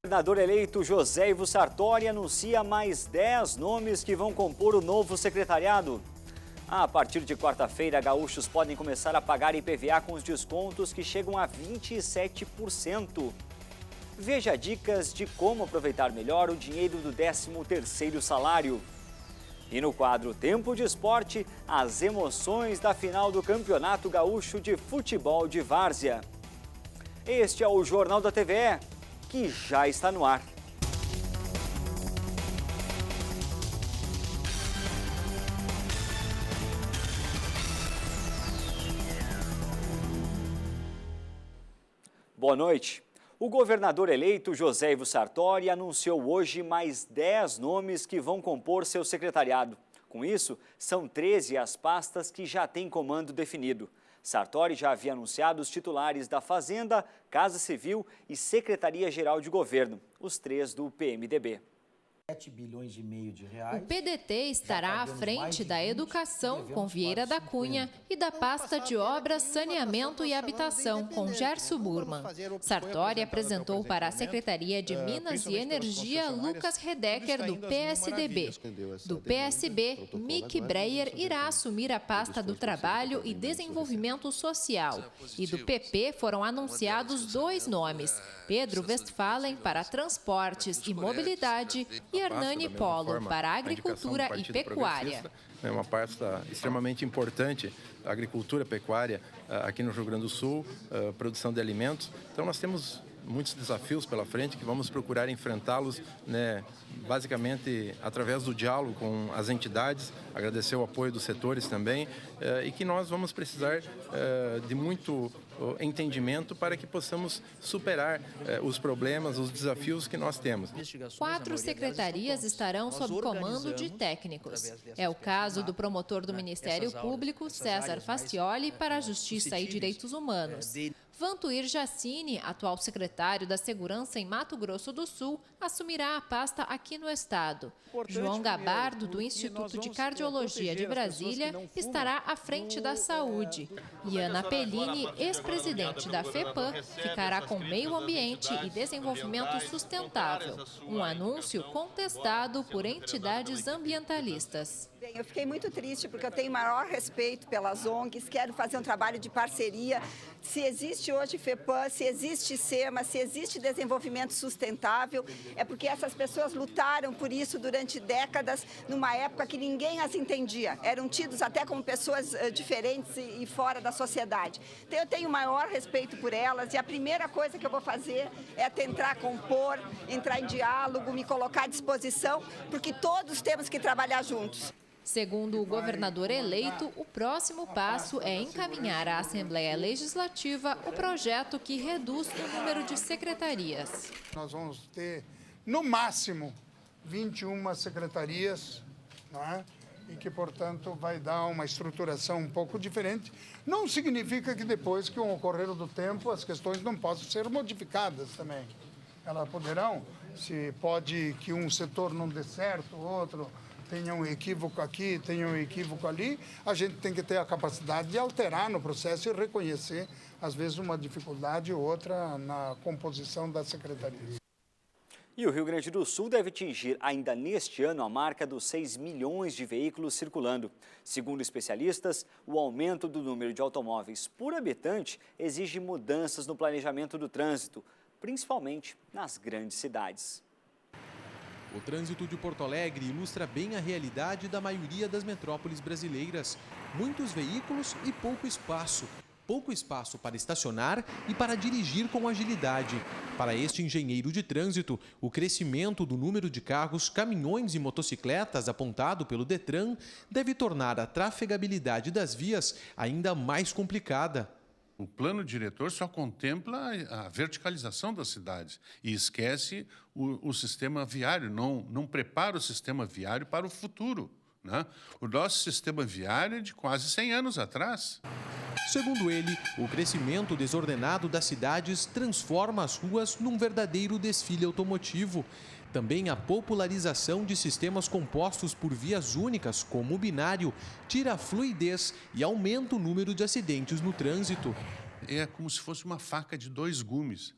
O governador eleito José Ivo Sartori anuncia mais 10 nomes que vão compor o novo secretariado. A partir de quarta-feira, gaúchos podem começar a pagar IPVA com os descontos que chegam a 27%. Veja dicas de como aproveitar melhor o dinheiro do 13º salário. E no quadro Tempo de Esporte, as emoções da final do Campeonato Gaúcho de Futebol de Várzea. Este é o Jornal da TVE, que já está no ar. Boa noite. O governador eleito José Ivo Sartori anunciou hoje mais 10 nomes que vão compor seu secretariado. Com isso, são 13 as pastas que já têm comando definido. Sartori já havia anunciado os titulares da Fazenda, Casa Civil e Secretaria-Geral de Governo, os 3 do PMDB. 7 bilhões e meio de reais. O PDT estará à frente da educação com Vieira da Cunha e da pasta de obras, saneamento e habitação com Gerson Burman. Sartori apresentou para a Secretaria de Minas e Energia Lucas Redecker, do PSDB. Do PSB, Mick Breyer irá assumir a pasta do Trabalho e Desenvolvimento Social. E do PP foram anunciados 2 nomes: Pedro Westphalen para Transportes e Mobilidade e Hernani Polo para Agricultura e Pecuária. É uma pasta extremamente importante, a agricultura e pecuária aqui no Rio Grande do Sul, produção de alimentos. Então nós temos muitos desafios pela frente que vamos procurar enfrentá-los, basicamente através do diálogo com as entidades, agradecer o apoio dos setores também, e que nós vamos precisar de muito entendimento para que possamos superar os problemas, os desafios que nós temos. 4 secretarias estarão sob comando de técnicos. É o caso do promotor do Ministério Público, César Fastioli, para a Justiça e Direitos Humanos. Vantuir Jacini, atual secretário da Segurança em Mato Grosso do Sul, assumirá a pasta aqui no estado. João Gabardo, do Instituto de Cardiologia de Brasília, estará à frente da Saúde. E Ana Pellini, ex-presidente da FEPAM, ficará com Meio Ambiente e Desenvolvimento Sustentável. Um anúncio contestado por entidades ambientalistas. Eu fiquei muito triste porque eu tenho maior respeito pelas ONGs, quero fazer um trabalho de parceria. Se existe hoje FEPAM, se existe SEMA, se existe desenvolvimento sustentável, é porque essas pessoas lutaram por isso durante décadas, numa época que ninguém as entendia. Eram tidos até como pessoas diferentes e fora da sociedade. Então eu tenho maior respeito por elas e a primeira coisa que eu vou fazer é tentar compor, entrar em diálogo, me colocar à disposição, porque todos temos que trabalhar juntos. Segundo o governador eleito, o próximo passo é encaminhar à Assembleia Legislativa o projeto que reduz o número de secretarias. Nós vamos ter, no máximo, 21 secretarias, não é? E que, portanto, vai dar uma estruturação um pouco diferente. Não significa que depois, com o ocorrer do tempo, as questões não possam ser modificadas também. Elas poderão, se pode que um setor não dê certo, outro tenha um equívoco aqui, tenha um equívoco ali, a gente tem que ter a capacidade de alterar no processo e reconhecer, às vezes, uma dificuldade ou outra na composição da secretaria. E o Rio Grande do Sul deve atingir ainda neste ano a marca dos 6 milhões de veículos circulando. Segundo especialistas, o aumento do número de automóveis por habitante exige mudanças no planejamento do trânsito, principalmente nas grandes cidades. O trânsito de Porto Alegre ilustra bem a realidade da maioria das metrópoles brasileiras. Muitos veículos e pouco espaço. Pouco espaço para estacionar e para dirigir com agilidade. Para este engenheiro de trânsito, o crescimento do número de carros, caminhões e motocicletas apontado pelo Detran deve tornar a trafegabilidade das vias ainda mais complicada. O plano diretor só contempla a verticalização das cidades e esquece o sistema viário, não prepara o sistema viário para o futuro, né? O nosso sistema viário é de quase 100 anos atrás. Segundo ele, o crescimento desordenado das cidades transforma as ruas num verdadeiro desfile automotivo. Também a popularização de sistemas compostos por vias únicas, como o binário, tira a fluidez e aumenta o número de acidentes no trânsito. É como se fosse uma faca de 2 gumes.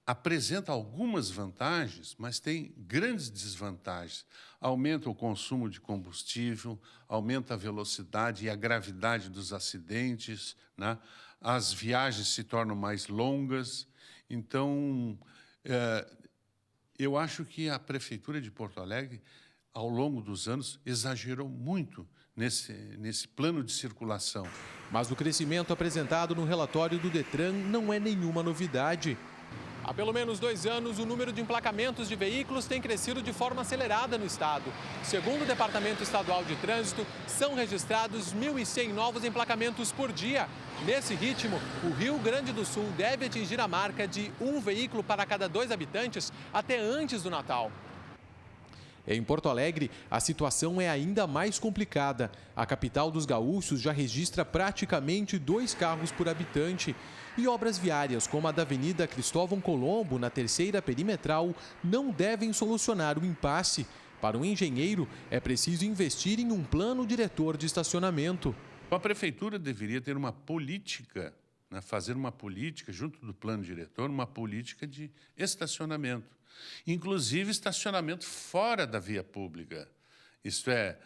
apresenta algumas vantagens, mas tem grandes desvantagens. Aumenta o consumo de combustível, aumenta a velocidade e a gravidade dos acidentes, né? As viagens se tornam mais longas. Então, eu acho que a Prefeitura de Porto Alegre, ao longo dos anos, exagerou muito nesse plano de circulação. Mas o crescimento apresentado no relatório do Detran não é nenhuma novidade. Há pelo menos 2 anos, o número de emplacamentos de veículos tem crescido de forma acelerada no estado. Segundo o Departamento Estadual de Trânsito, são registrados 1.100 novos emplacamentos por dia. Nesse ritmo, o Rio Grande do Sul deve atingir a marca de 1 veículo para cada 2 habitantes até antes do Natal. Em Porto Alegre, a situação é ainda mais complicada. A capital dos gaúchos já registra praticamente 2 carros por habitante. E obras viárias, como a da Avenida Cristóvão Colombo, na terceira perimetral, não devem solucionar o impasse. Para um engenheiro, é preciso investir em um plano diretor de estacionamento. A Prefeitura deveria ter uma política, né, fazer uma política, junto do plano diretor, uma política de estacionamento. Inclusive estacionamento fora da via pública. Isto é,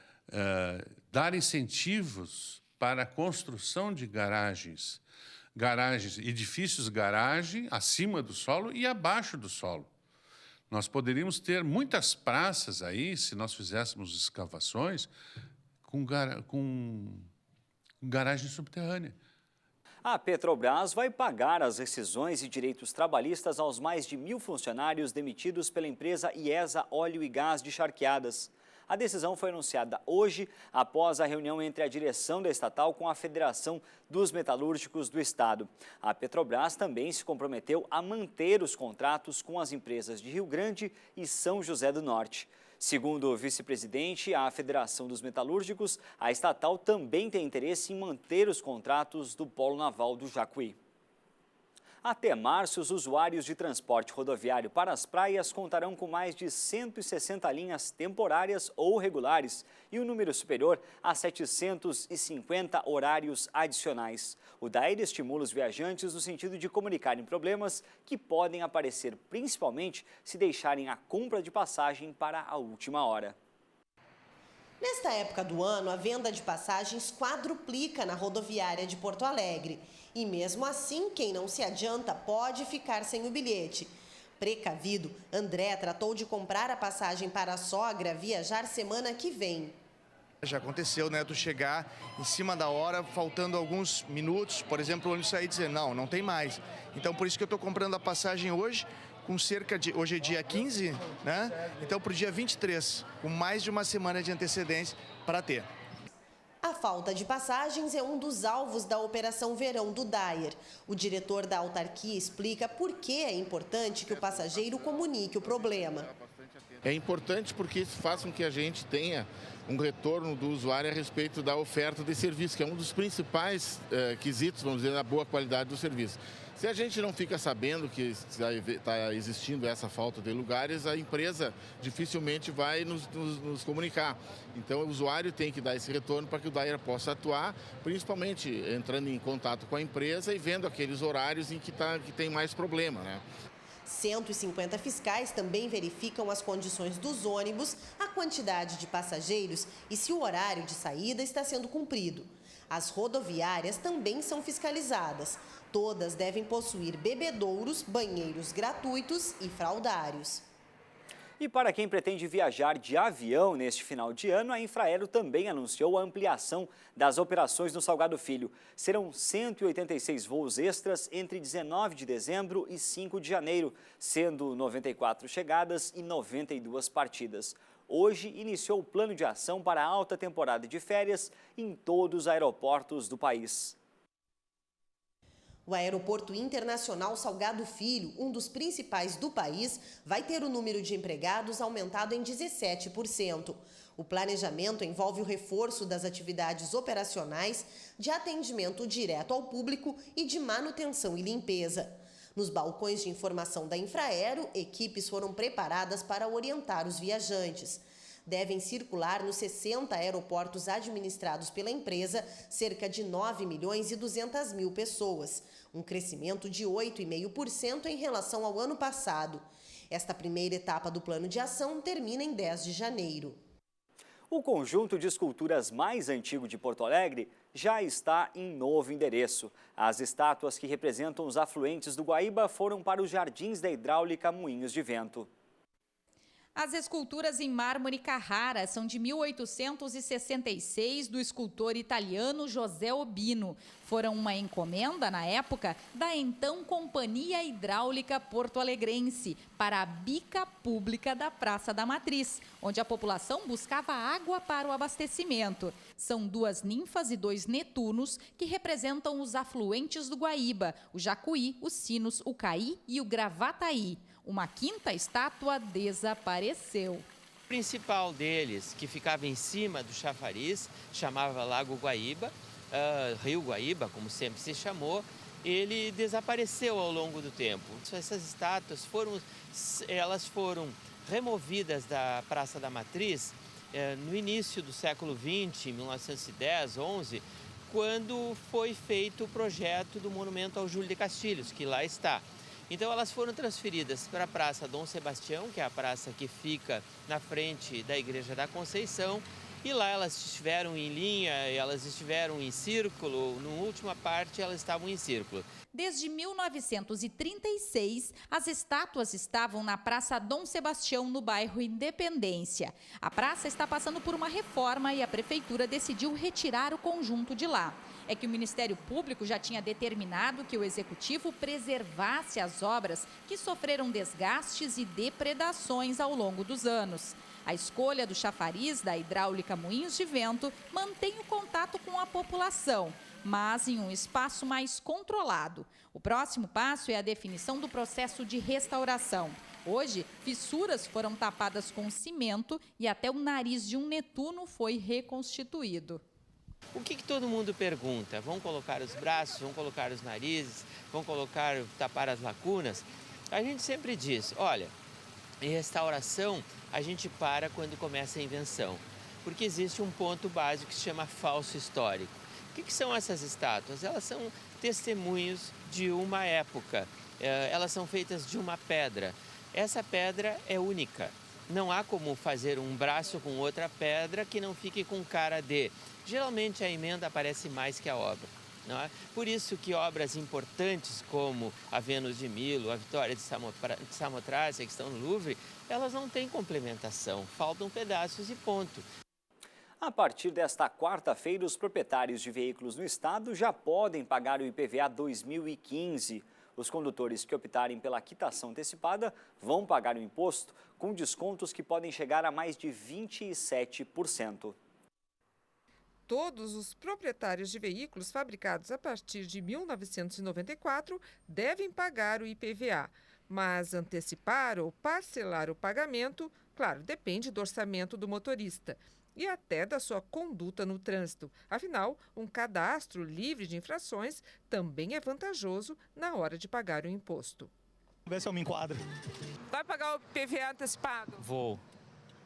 dar incentivos para a construção de garagens, edifícios garagem acima do solo e abaixo do solo. Nós poderíamos ter muitas praças aí, se nós fizéssemos escavações, com garagem subterrânea. A Petrobras vai pagar as rescisões e direitos trabalhistas aos mais de 1.000 funcionários demitidos pela empresa IESA Óleo e Gás de Charqueadas. A decisão foi anunciada hoje, após a reunião entre a direção da estatal com a Federação dos Metalúrgicos do Estado. A Petrobras também se comprometeu a manter os contratos com as empresas de Rio Grande e São José do Norte. Segundo o vice-presidente, a Federação dos Metalúrgicos, a estatal também tem interesse em manter os contratos do Polo Naval do Jacuí. Até março, os usuários de transporte rodoviário para as praias contarão com mais de 160 linhas temporárias ou regulares e um número superior a 750 horários adicionais. O DAIR estimula os viajantes no sentido de comunicarem problemas que podem aparecer principalmente se deixarem a compra de passagem para a última hora. Nesta época do ano, a venda de passagens quadruplica na rodoviária de Porto Alegre. E mesmo assim, quem não se adianta pode ficar sem o bilhete. Precavido, André tratou de comprar a passagem para a sogra viajar semana que vem. Já aconteceu, né, tu chegar em cima da hora, faltando alguns minutos, por exemplo, o ônibus sair e dizer, não tem mais. Então, por isso que eu estou comprando a passagem hoje, com cerca de, hoje é dia 15, né? Então, para o dia 23, com mais de uma semana de antecedência para ter. A falta de passagens é um dos alvos da Operação Verão do DAIR. O diretor da autarquia explica por que é importante que o passageiro comunique o problema. É importante porque isso faz com que a gente tenha um retorno do usuário a respeito da oferta de serviço, que é um dos principais quesitos, vamos dizer, da boa qualidade do serviço. Se a gente não fica sabendo que está existindo essa falta de lugares, a empresa dificilmente vai nos comunicar. Então, o usuário tem que dar esse retorno para que o DAIR possa atuar, principalmente entrando em contato com a empresa e vendo aqueles horários em que tem mais problema, né? 150 fiscais também verificam as condições dos ônibus, a quantidade de passageiros e se o horário de saída está sendo cumprido. As rodoviárias também são fiscalizadas. Todas devem possuir bebedouros, banheiros gratuitos e fraldários. E para quem pretende viajar de avião neste final de ano, a Infraero também anunciou a ampliação das operações no Salgado Filho. Serão 186 voos extras entre 19 de dezembro e 5 de janeiro, sendo 94 chegadas e 92 partidas. Hoje iniciou o plano de ação para a alta temporada de férias em todos os aeroportos do país. O Aeroporto Internacional Salgado Filho, um dos principais do país, vai ter o número de empregados aumentado em 17%. O planejamento envolve o reforço das atividades operacionais, de atendimento direto ao público e de manutenção e limpeza. Nos balcões de informação da Infraero, equipes foram preparadas para orientar os viajantes. Devem circular nos 60 aeroportos administrados pela empresa cerca de 9.200.000 pessoas, um crescimento de 8,5% em relação ao ano passado. Esta primeira etapa do plano de ação termina em 10 de janeiro. O conjunto de esculturas mais antigo de Porto Alegre já está em novo endereço. As estátuas que representam os afluentes do Guaíba foram para os Jardins da Hidráulica Moinhos de Vento. As esculturas em mármore Carrara são de 1866 do escultor italiano José Obino. Foram uma encomenda, na época, da então Companhia Hidráulica Porto-Alegrense para a bica pública da Praça da Matriz, onde a população buscava água para o abastecimento. São 2 ninfas e 2 netunos que representam os afluentes do Guaíba, o Jacuí, os Sinos, o Caí e o Gravataí. Uma 5ª estátua desapareceu. O principal deles, que ficava em cima do chafariz, chamava Lago Guaíba, Rio Guaíba, como sempre se chamou, ele desapareceu ao longo do tempo. Essas estátuas foram removidas da Praça da Matriz no início do século XX, 1910, 11, quando foi feito o projeto do Monumento ao Júlio de Castilhos, que lá está. Então elas foram transferidas para a Praça Dom Sebastião, que é a praça que fica na frente da Igreja da Conceição, e lá elas estiveram em linha, elas estiveram em círculo, na última parte elas estavam em círculo. Desde 1936, as estátuas estavam na Praça Dom Sebastião, no bairro Independência. A praça está passando por uma reforma e a prefeitura decidiu retirar o conjunto de lá. É que o Ministério Público já tinha determinado que o Executivo preservasse as obras que sofreram desgastes e depredações ao longo dos anos. A escolha do chafariz da Hidráulica Moinhos de Vento mantém o contato com a população, mas em um espaço mais controlado. O próximo passo é a definição do processo de restauração. Hoje, fissuras foram tapadas com cimento e até o nariz de um netuno foi reconstituído. O que todo mundo pergunta? Vão colocar os braços, vão colocar os narizes, vão tapar as lacunas? A gente sempre diz, olha, em restauração a gente para quando começa a invenção, porque existe um ponto básico que se chama falso histórico. O que são essas estátuas? Elas são testemunhos de uma época, elas são feitas de uma pedra. Essa pedra é única. Não há como fazer um braço com outra pedra que não fique com cara de. Geralmente a emenda aparece mais que a obra. Não é? Por isso que obras importantes como a Vênus de Milo, a Vitória de Samotrácia, que estão no Louvre, elas não têm complementação, faltam pedaços e ponto. A partir desta quarta-feira, os proprietários de veículos no estado já podem pagar o IPVA 2015. Os condutores que optarem pela quitação antecipada vão pagar o imposto com descontos que podem chegar a mais de 27%. Todos os proprietários de veículos fabricados a partir de 1994 devem pagar o IPVA, mas antecipar ou parcelar o pagamento, claro, depende do orçamento do motorista e até da sua conduta no trânsito. Afinal, um cadastro livre de infrações também é vantajoso na hora de pagar o imposto. Vamos ver se eu me enquadro. Vai pagar o IPVA antecipado? Vou,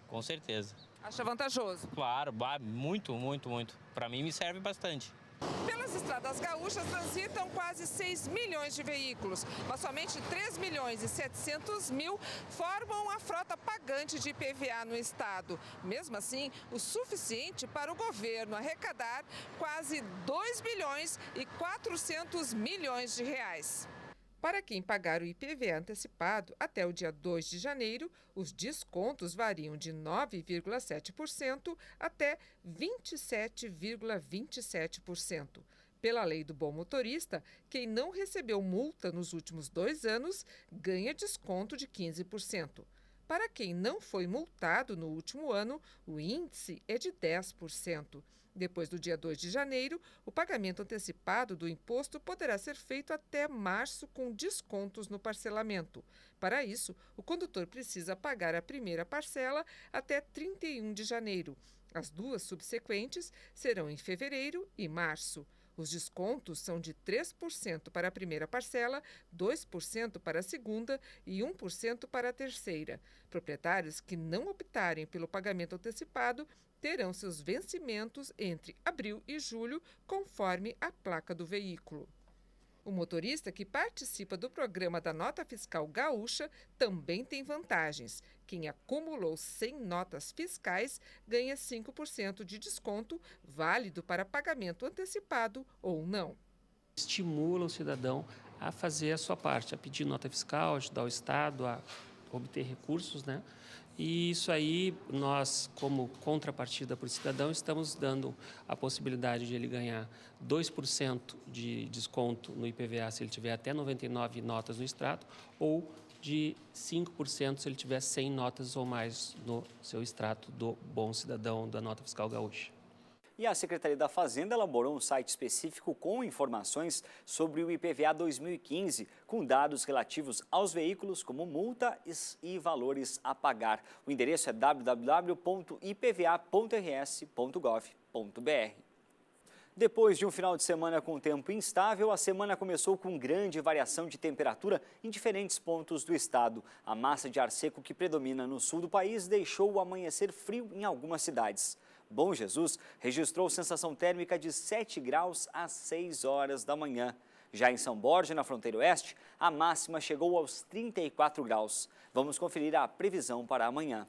com certeza. Acha vantajoso? Claro, muito, muito, muito. Para mim me serve bastante. Pelas estradas gaúchas transitam quase 6 milhões de veículos, mas somente 3 milhões e 700 mil formam a frota pagante de IPVA no estado. Mesmo assim, o suficiente para o governo arrecadar quase 2 bilhões e 400 milhões de reais. Para quem pagar o IPVA antecipado até o dia 2 de janeiro, os descontos variam de 9,7% até 27,27%. Pela lei do bom motorista, quem não recebeu multa nos últimos 2 anos ganha desconto de 15%. Para quem não foi multado no último ano, o índice é de 10%. Depois do dia 2 de janeiro, o pagamento antecipado do imposto poderá ser feito até março com descontos no parcelamento. Para isso, o condutor precisa pagar a primeira parcela até 31 de janeiro. As 2 subsequentes serão em fevereiro e março. Os descontos são de 3% para a primeira parcela, 2% para a segunda e 1% para a terceira. Proprietários que não optarem pelo pagamento antecipado terão seus vencimentos entre abril e julho, conforme a placa do veículo. O motorista que participa do programa da Nota Fiscal Gaúcha também tem vantagens. Quem acumulou 100 notas fiscais ganha 5% de desconto, válido para pagamento antecipado ou não. Estimula o cidadão a fazer a sua parte, a pedir nota fiscal, ajudar o Estado a obter recursos, né? E isso aí, nós, como contrapartida para o cidadão, estamos dando a possibilidade de ele ganhar 2% de desconto no IPVA se ele tiver até 99 notas no extrato, ou de 5% se ele tiver 100 notas ou mais no seu extrato do Bom Cidadão da Nota Fiscal Gaúcha. E a Secretaria da Fazenda elaborou um site específico com informações sobre o IPVA 2015, com dados relativos aos veículos, como multa e valores a pagar. O endereço é www.ipva.rs.gov.br. Depois de um final de semana com tempo instável, a semana começou com grande variação de temperatura em diferentes pontos do estado. A massa de ar seco que predomina no sul do país deixou o amanhecer frio em algumas cidades. Bom Jesus registrou sensação térmica de 7 graus às 6 horas da manhã. Já em São Borja, na fronteira oeste, a máxima chegou aos 34 graus. Vamos conferir a previsão para amanhã.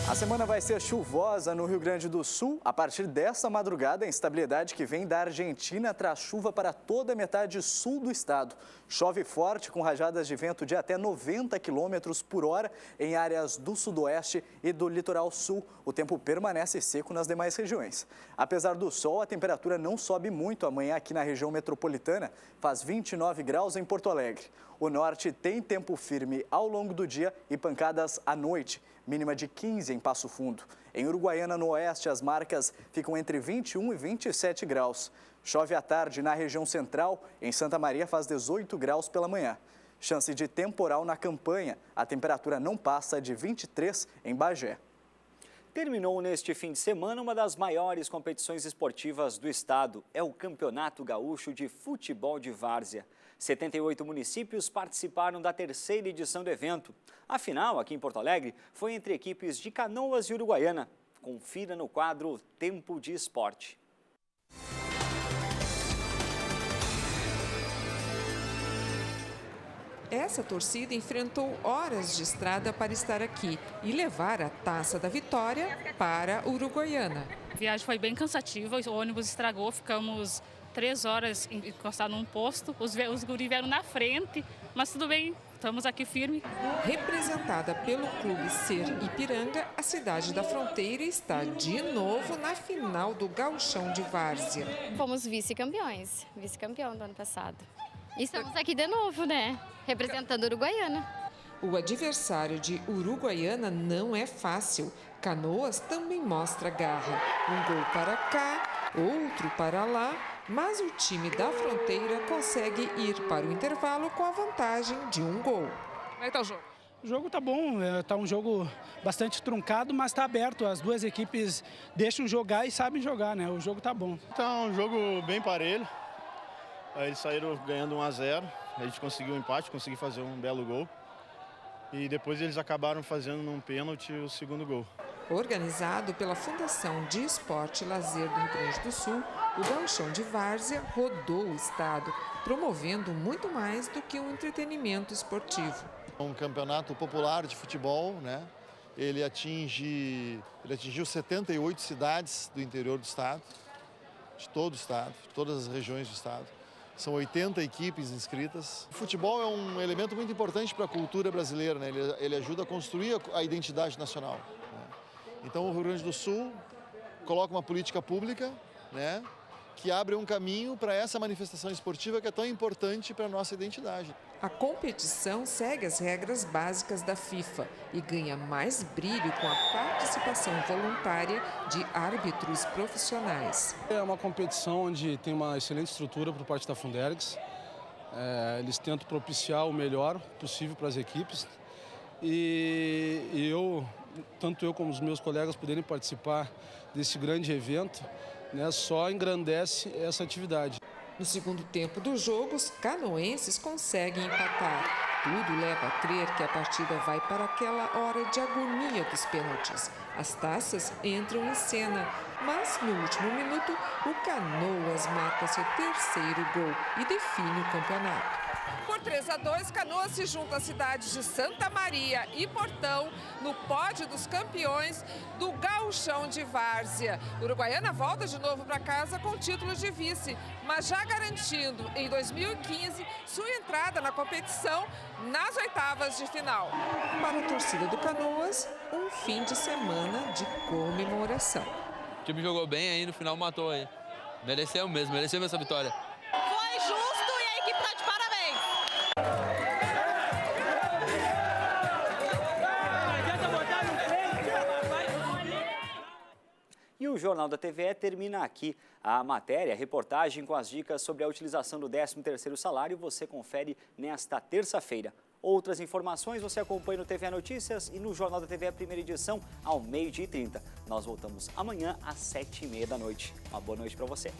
A semana vai ser chuvosa no Rio Grande do Sul. A partir desta madrugada, a instabilidade que vem da Argentina traz chuva para toda a metade sul do estado. Chove forte com rajadas de vento de até 90 km por hora em áreas do sudoeste e do litoral sul. O tempo permanece seco nas demais regiões. Apesar do sol, a temperatura não sobe muito amanhã aqui na região metropolitana. Faz 29 graus em Porto Alegre. O norte tem tempo firme ao longo do dia e pancadas à noite, mínima de 15 em Passo Fundo. Em Uruguaiana, no oeste, as marcas ficam entre 21 e 27 graus. Chove à tarde na região central, em Santa Maria faz 18 graus pela manhã. Chance de temporal na Campanha, a temperatura não passa de 23 em Bagé. Terminou neste fim de semana uma das maiores competições esportivas do estado. É o Campeonato Gaúcho de Futebol de Várzea. 78 municípios participaram da terceira edição do evento. A final, aqui em Porto Alegre, foi entre equipes de Canoas e Uruguaiana. Confira no quadro Tempo de Esporte. Essa torcida enfrentou horas de estrada para estar aqui e levar a Taça da Vitória para Uruguaiana. A viagem foi bem cansativa, o ônibus estragou, ficamos 3 horas encostados num posto, os guris vieram na frente, mas tudo bem, estamos aqui firme. Representada pelo Clube Ser Ipiranga, a cidade da fronteira está de novo na final do Gauchão de Várzea. Fomos vice-campeão do ano passado. E estamos aqui de novo, né? Representando a Uruguaiana. O adversário de Uruguaiana não é fácil. Canoas também mostra garra. Um gol para cá, outro para lá, mas o time da fronteira consegue ir para o intervalo com a vantagem de um gol. Como é que tá o jogo? O jogo tá bom, tá um jogo bastante truncado, mas tá aberto. As duas equipes deixam jogar e sabem jogar, né? O jogo tá bom. Tá um jogo bem parelho. Eles saíram ganhando 1-0, a gente conseguiu um empate, consegui fazer um belo gol. E depois eles acabaram fazendo num pênalti o segundo gol. Organizado pela Fundação de Esporte e Lazer do Rio Grande do Sul, o Gauchão de Várzea rodou o estado, promovendo muito mais do que um entretenimento esportivo. Um campeonato popular de futebol, né? Ele atingiu 78 cidades do interior do estado, de todo o estado, de todas as regiões do estado. São 80 equipes inscritas. O futebol é um elemento muito importante para a cultura brasileira, né? Ele ajuda a construir a identidade nacional, né? Então o Rio Grande do Sul coloca uma política pública, né, que abre um caminho para essa manifestação esportiva que é tão importante para a nossa identidade. A competição segue as regras básicas da FIFA e ganha mais brilho com a participação voluntária de árbitros profissionais. É uma competição onde tem uma excelente estrutura por parte da Fundergs. Eles tentam propiciar o melhor possível para as equipes. E tanto eu como os meus colegas poderem participar desse grande evento né, só engrandece essa atividade. No segundo tempo do jogo, os canoenses conseguem empatar. Tudo leva a crer que a partida vai para aquela hora de agonia dos pênaltis. As taças entram em cena, mas no último minuto, o Canoas marca seu terceiro gol e define o campeonato. Por 3-2, Canoas se junta às cidades de Santa Maria e Portão no pódio dos campeões do Gauchão de Várzea. Uruguaiana volta de novo para casa com título de vice, mas já garantindo em 2015 sua entrada na competição nas oitavas de final. Para a torcida do Canoas, um fim de semana de comemoração. O time jogou bem aí, no final matou aí. Mereceu essa vitória. Foi justo e a equipe está de parabéns. E o Jornal da TVE termina aqui. A matéria, a reportagem com as dicas sobre a utilização do 13º salário, você confere nesta terça-feira. Outras informações você acompanha no TVE Notícias e no Jornal da TVE, primeira edição, ao 12h30. Nós voltamos amanhã às 7h30 da noite. Uma boa noite para você.